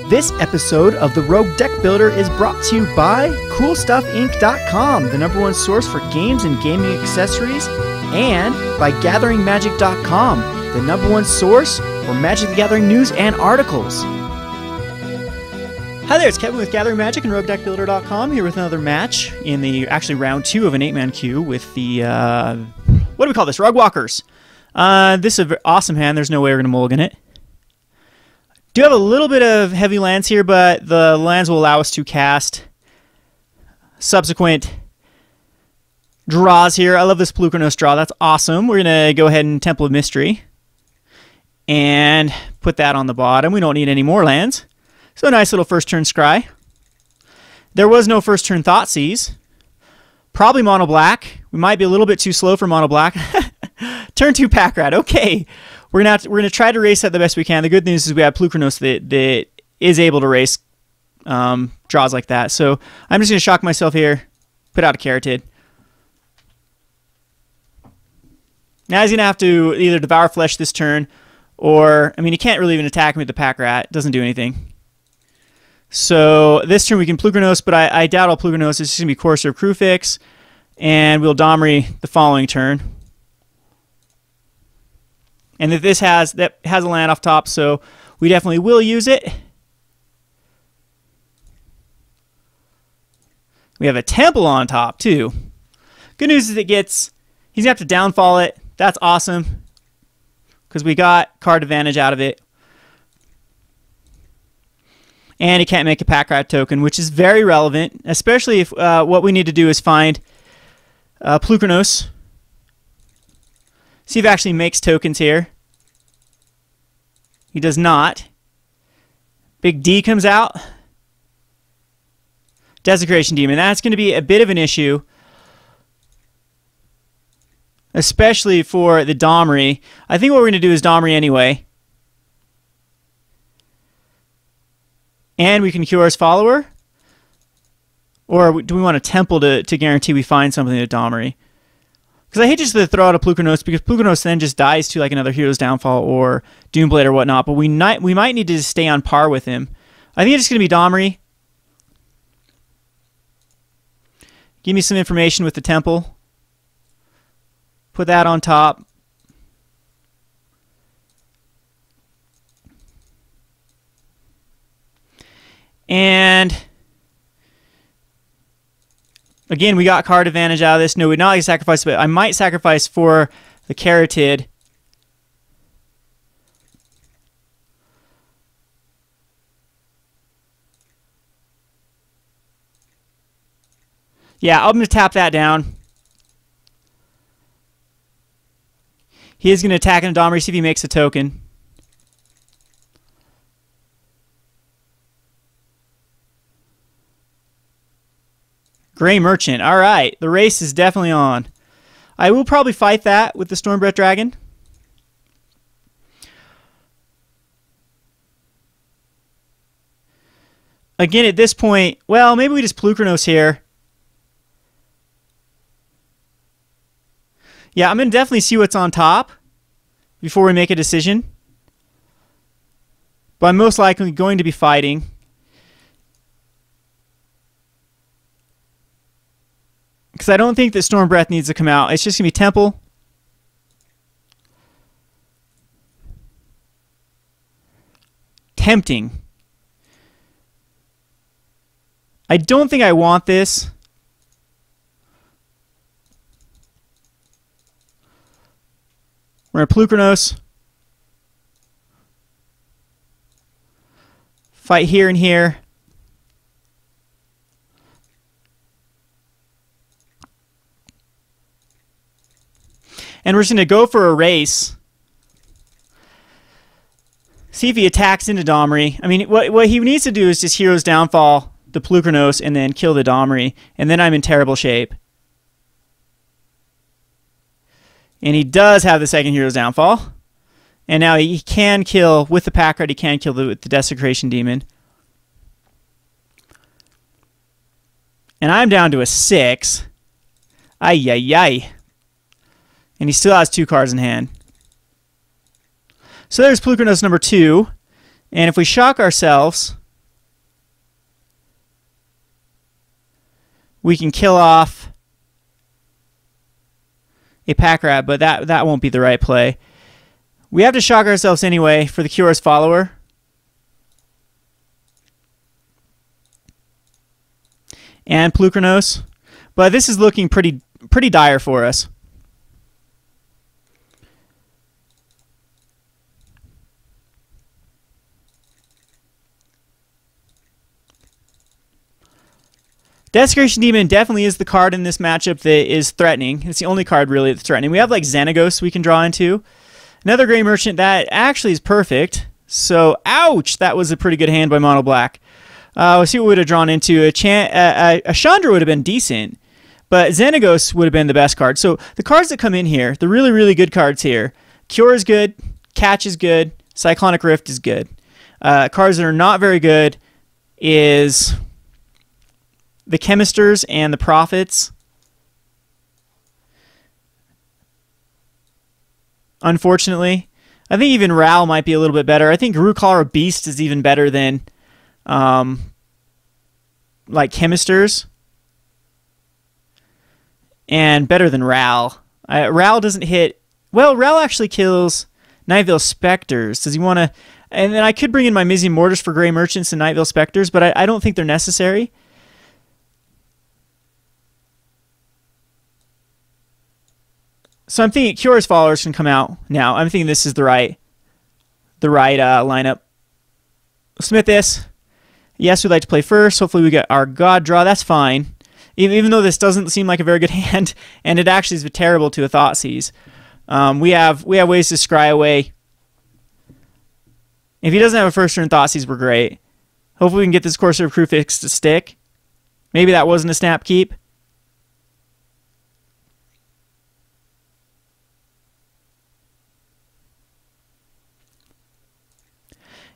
This episode of the Rogue Deck Builder is brought to you by CoolStuffInc.com, the #1 source for games and gaming accessories, and by GatheringMagic.com, the #1 source for Magic the Gathering news and articles. Hi there, it's Kevin with Gathering Magic and Roguedeckbuilder.com, here with another match in the round 2 of an 8-man queue with the what do we call this? Rug Walkers. This is an awesome hand. There's no way we're going to mulligan it. Do have a little bit of heavy lands here, but the lands will allow us to cast subsequent draws here. I love this Plukernos draw. That's awesome. We're going to go ahead and Temple of Mystery and put that on the bottom. We don't need any more lands. So a nice little first turn scry. There was no first turn Thoughtseize. Probably Monoblack. We might be a little bit too slow for Monoblack. Turn 2 Pack Rat. Okay. We're gonna try to race that the best we can. The good news is we have Plukernos that is able to race draws like that. So I'm just gonna shock myself here, put out a Carotid. Now he's gonna have to either Devour Flesh this turn, or I mean he can't really even attack me with the Pack Rat. It doesn't do anything. So this turn we can Plukernos, but I doubt I'll Plukernos. It's just gonna be Courser of Crewfix, and we'll Domri the following turn. And that has a land off top, so we definitely will use it. We have a Temple on top too. Good news is he's gonna have to downfall it. That's awesome because we got card advantage out of it. And he can't make a Pack Rat token, which is very relevant, especially if what we need to do is find Plukernos. See if it actually makes tokens here. He does not. Big D comes out. Desecration Demon. That's going to be a bit of an issue, especially for the Domri. I think what we're going to do is Domri anyway. And we can cure his follower. Or do we want a Temple to guarantee we find something to Domri? Because I hate just to throw out a Plukernos, because Plukernos then just dies to like another Hero's Downfall or Doomblade or whatnot, but we might need to stay on par with him. I think it's just going to be Domri. Give me some information with the Temple. Put that on top. And again, we got card advantage out of this. No, we're not going to sacrifice, but I might sacrifice for the Carotid. Yeah, I'm going to tap that down. He is going to attack into Domri, see if he makes a token. Gray Merchant. All right, the race is definitely on. I will probably fight that with the Stormbreath Dragon. Again, at this point, well, maybe we just Plukernos here. Yeah, I'm going to definitely see what's on top before we make a decision. But I'm most likely going to be fighting. Because I don't think that Stormbreath needs to come out. It's just going to be Temple. Tempting. I don't think I want this. We're going to Plukernos. Fight here and here. And we're just going to go for a race. See if he attacks into Domri. I mean, what he needs to do is just Hero's Downfall the Plukernos and then kill the Domri. And then I'm in terrible shape. And he does have the second Hero's Downfall. And now he can kill, with the Pack Rat, he can kill the Desecration Demon. And I'm down to a 6. Ay, ay, ay. And he still has 2 cards in hand. So there's Plukernos number 2. And if we shock ourselves, we can kill off a pack rat, but that won't be the right play. We have to shock ourselves anyway for the Curious Follower. And Plukernos. But this is looking pretty dire for us. Desecration Demon definitely is the card in this matchup that is threatening. It's the only card really that's threatening. We have like Xenagos we can draw into. Another Gray Merchant that actually is perfect. So, ouch! That was a pretty good hand by Monoblack. Let's see what we would have drawn into. A Chandra would have been decent, but Xenagos would have been the best card. So the cards that come in here, the really, really good cards here, Cure is good, Catch is good, Cyclonic Rift is good. Cards that are not very good is the Chemisters and the Prophets. Unfortunately. I think even Ral might be a little bit better. I think Garukara Beast is even better than like Chemisters. And better than Ral. Ral doesn't hit... Well, Ral actually kills Night Veil Specters. Does he want to... And then I could bring in my Mizzy Mortars for Gray Merchants and Night Veil Specters, but I don't think they're necessary. So I'm thinking Curious Followers can come out now. I'm thinking this is the right lineup. Smith this. Yes, we'd like to play first. Hopefully we get our God draw. That's fine. Even though this doesn't seem like a very good hand, and it actually is terrible to a Thoughtseize. We have ways to scry away. If he doesn't have a first turn Thoughtseize, we're great. Hopefully we can get this Courser of Crucifix to stick. Maybe that wasn't a snap keep.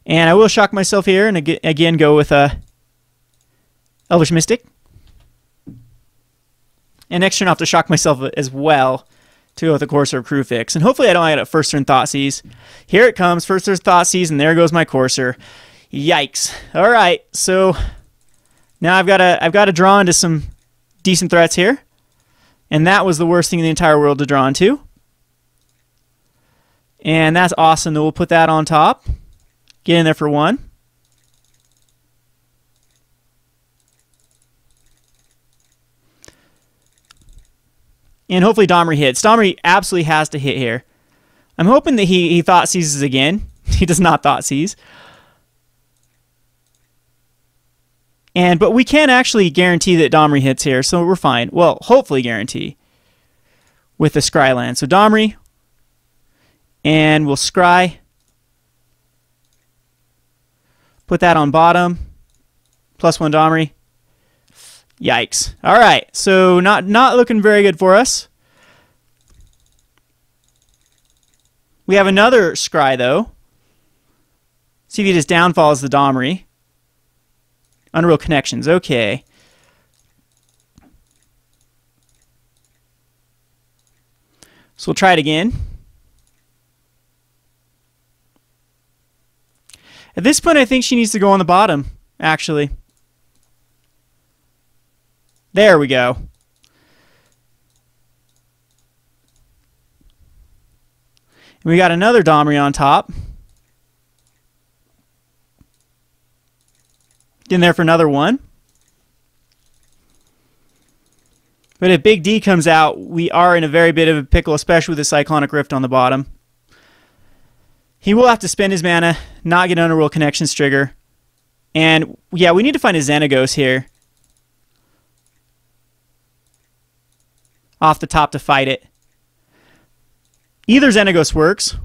And I will shock myself here and again go with a Elvish Mystic. And next turn I'll have to shock myself as well to go with a Courser of Crucifix. And hopefully I don't get a first turn Thoughtseize. Here it comes, first turn Thoughtseize, and there goes my Courser. Yikes. Alright, so now I've got to draw into some decent threats here. And that was the worst thing in the entire world to draw into. And that's awesome. We'll put that on top. Get in there for one. And hopefully Domri hits. Domri absolutely has to hit here. I'm hoping that he Thoughtseizes again. He does not Thoughtseize. But we can actually guarantee that Domri hits here, so we're fine. Well, hopefully guarantee with the Scryland. So Domri, and we'll Scry. Put that on bottom. +1 Domri. Yikes. Alright, so not looking very good for us. We have another Scry, though. See if he just downfalls the Domri. Unreal Connections, okay. So we'll try it again. At this point, I think she needs to go on the bottom, actually. There we go. And we got another Domri on top. In there for another one. But if Big D comes out, we are in a very bit of a pickle, especially with the Cyclonic Rift on the bottom. He will have to spend his mana, not get an Unreal Connections trigger. And, yeah, we need to find a Xenagos here. Off the top to fight it. Either Xenagos works.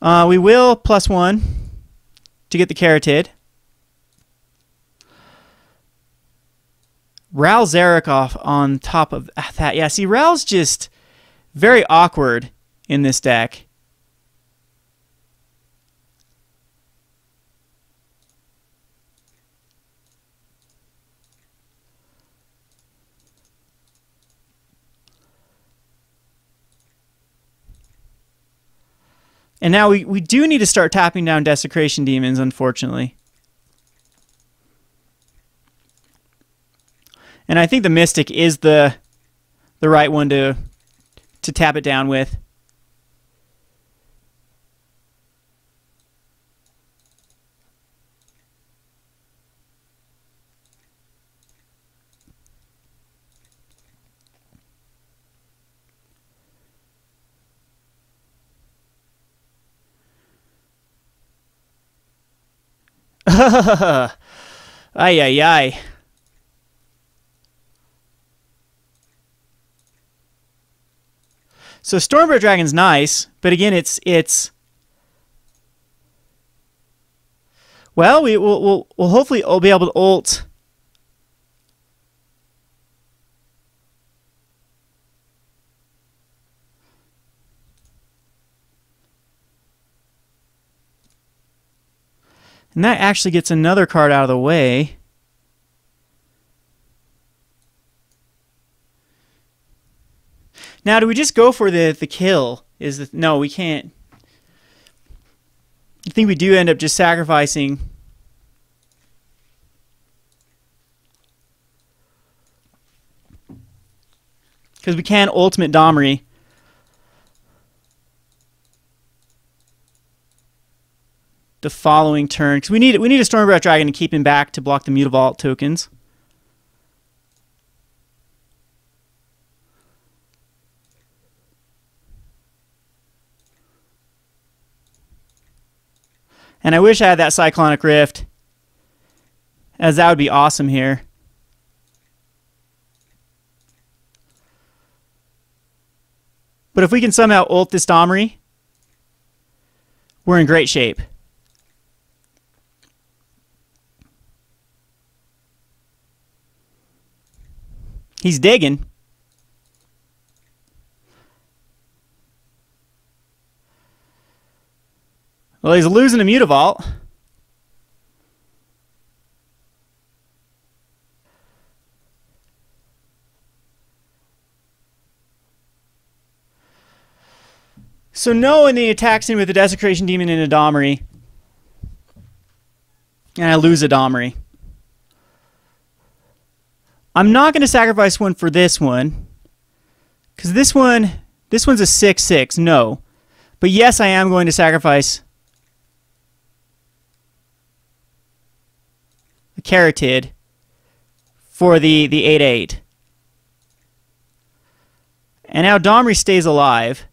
We will +1 to get the Carotid. Ral Zarikov on top of that. Yeah, see, Ral's just very awkward in this deck. And now we do need to start tapping down Desecration Demons, unfortunately. And I think the Mystic is the right one to tap it down with. Ay, ay, ay. So Stormbird Dragon's nice, but again, it's well, we'll hopefully be able to ult. And that actually gets another card out of the way. Now, do we just go for the kill? No, we can't. I think we do end up just sacrificing. Because we can ultimate Domri. The following turn. Because we need a Stormbird Dragon to keep him back to block the Mutavault tokens. And I wish I had that Cyclonic Rift, as that would be awesome here. But if we can somehow ult this Domri, we're in great shape. He's digging. Well, he's losing a Mutavault. So no, and he attacks him with a Desecration Demon and a Domri. And I lose a Domri. I'm not going to sacrifice one for this one. Because this one's a 6/6, no. But yes, I am going to sacrifice a Carotid for the 8/8. And now Domri stays alive.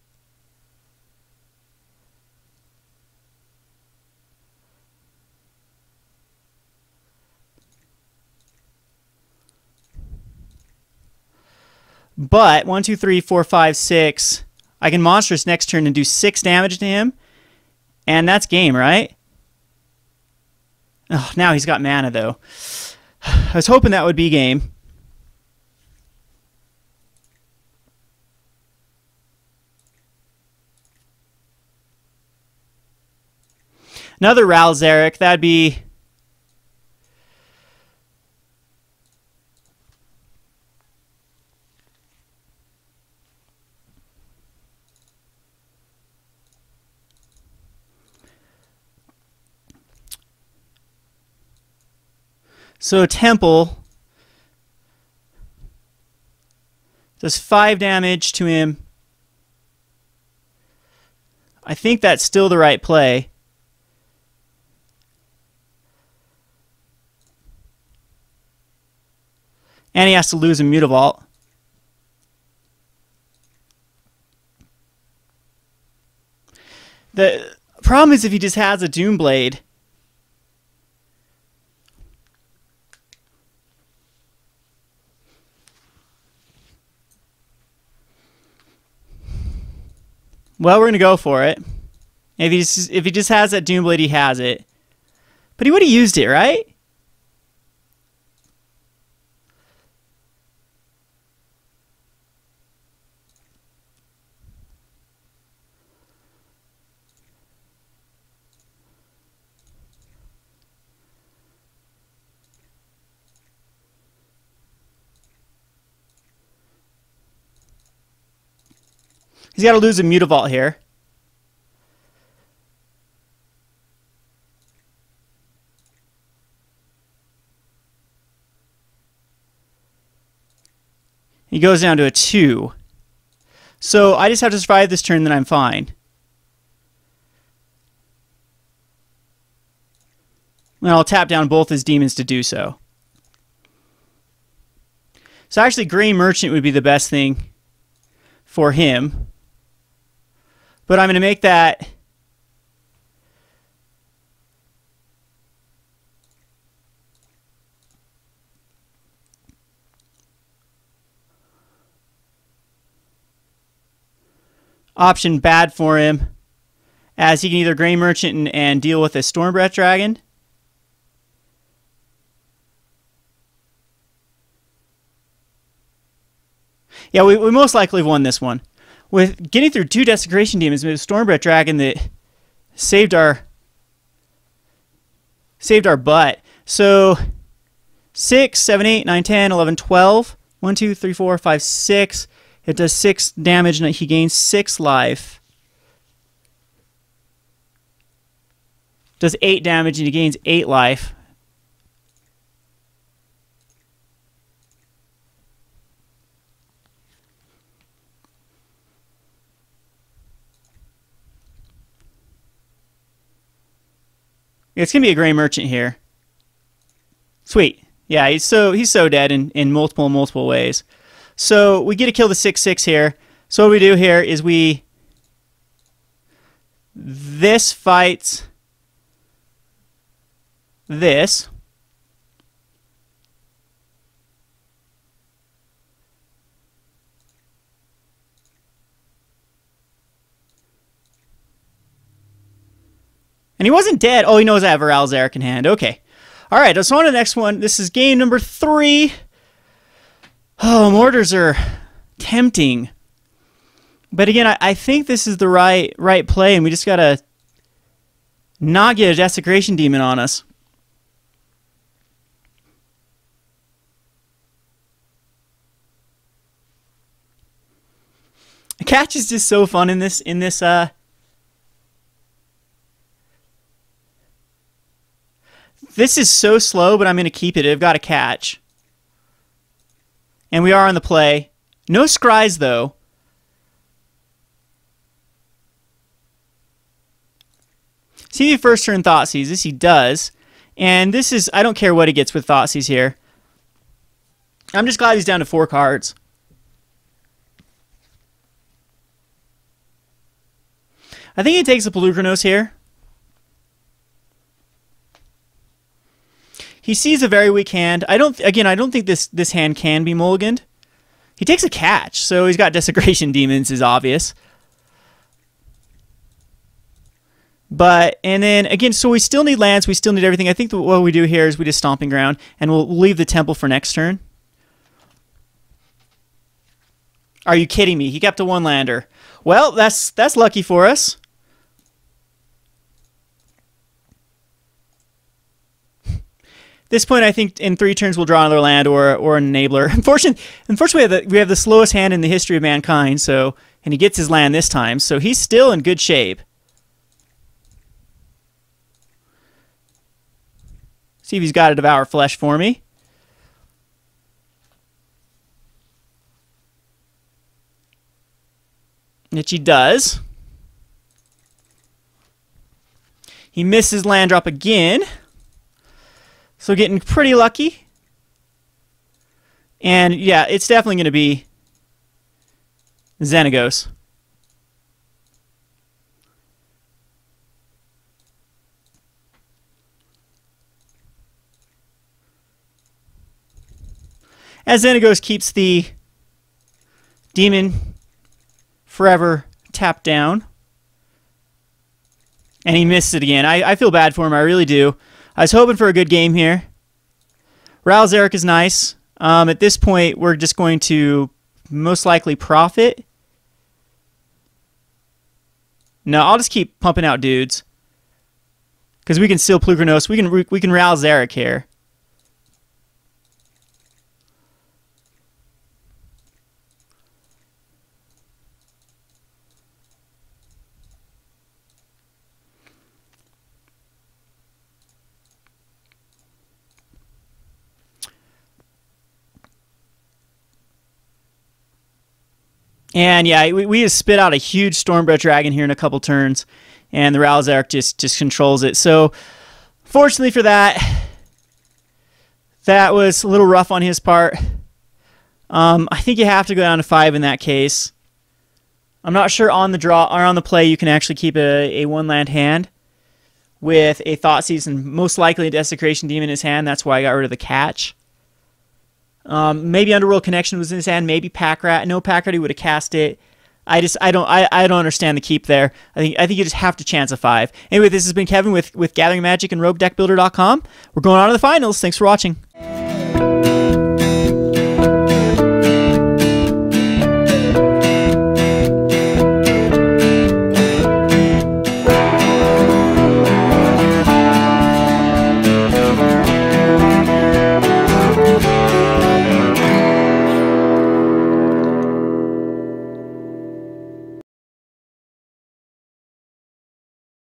But 1, 2, 3, 4, 5, 6. I can Monstrous next turn and do 6 damage to him. And that's game, right? Oh, now he's got mana, though. I was hoping that would be game. Another Ral Zarek. That'd be... So Temple does 5 damage to him. I think that's still the right play. And he has to lose a Mutavault. The problem is if he just has a Doomblade. Well, we're going to go for it. If he just has that Doomblade, he has it. But he would have used it, right? He's got to lose a Mutavault here. He goes down to a 2. So I just have to survive this turn, then I'm fine. And I'll tap down both his demons to do so. So actually, Gray Merchant would be the best thing for him. But I'm going to make that option bad for him, as he can either Gray Merchant and deal with a Stormbreath Dragon. Yeah, we most likely have won this one. With getting through 2 Desecration Demons with a Stormbreath Dragon that saved our butt. So 6, 7, 8, 9, 10, 11, 12. 1, 2, 3, 4, 5, 6. It does 6 damage and he gains 6 life. Does 8 damage and he gains 8 life. It's gonna be a Gray Merchant here. Sweet. Yeah, he's so dead in multiple ways. So we get to kill the 6/6 here. So what we do here is this fights this. And he wasn't dead. Oh, he knows I have a Ralzeric in hand. Okay. All right, so on to the next one. This is game number 3. Oh, Mortars are tempting. But again, I think this is the right play, and we just got to not get a Desecration Demon on us. The catch is just so fun in this This is so slow, but I'm going to keep it. I've got a catch. And we are on the play. No scries, though. See if he first turn Thoughtseize. This he does. And this is, I don't care what he gets with Thoughtseize here. I'm just glad he's down to 4 cards. I think he takes a Pelucranos here. He sees a very weak hand. I don't think this hand can be mulliganed. He takes a catch, so he's got Desecration Demons is obvious. But, and then, again, so we still need lands, we still need everything. I think what we do here is we just Stomping Ground, and we'll leave the Temple for next turn. Are you kidding me? He kept a 1-lander. Well, that's lucky for us. At this point, I think in 3 turns we'll draw another land or an enabler. Unfortunately, we have the slowest hand in the history of mankind. So, and he gets his land this time, so he's still in good shape. See if he's got to Devour Flesh for me. Which he does. He misses land drop again. So getting pretty lucky. And yeah, it's definitely going to be Xenagos. As Xenagos keeps the demon forever tapped down. And he missed it again. I feel bad for him, I really do. I was hoping for a good game here. Ralzeric is nice. At this point, we're just going to most likely profit. No, I'll just keep pumping out dudes. Because we can still Pelucranos. We can Ralzeric here. And yeah, we just spit out a huge Stormbreath Dragon here in a couple turns, and the Ralzark just controls it. So fortunately for that, that was a little rough on his part. I think you have to go down to 5 in that case. I'm not sure on the draw or on the play you can actually keep a 1-land hand with a Thoughtseize and most likely a Desecration Demon in his hand. That's why I got rid of the catch. Maybe Underworld Connection was in his hand. Maybe Pack Rat. No, Pack Rat, he would have cast it. I don't understand the keep there. I think you just have to chance a 5. Anyway, this has been Kevin with Gathering Magic and Roguedeckbuilder.com. We're going on to the finals. Thanks for watching.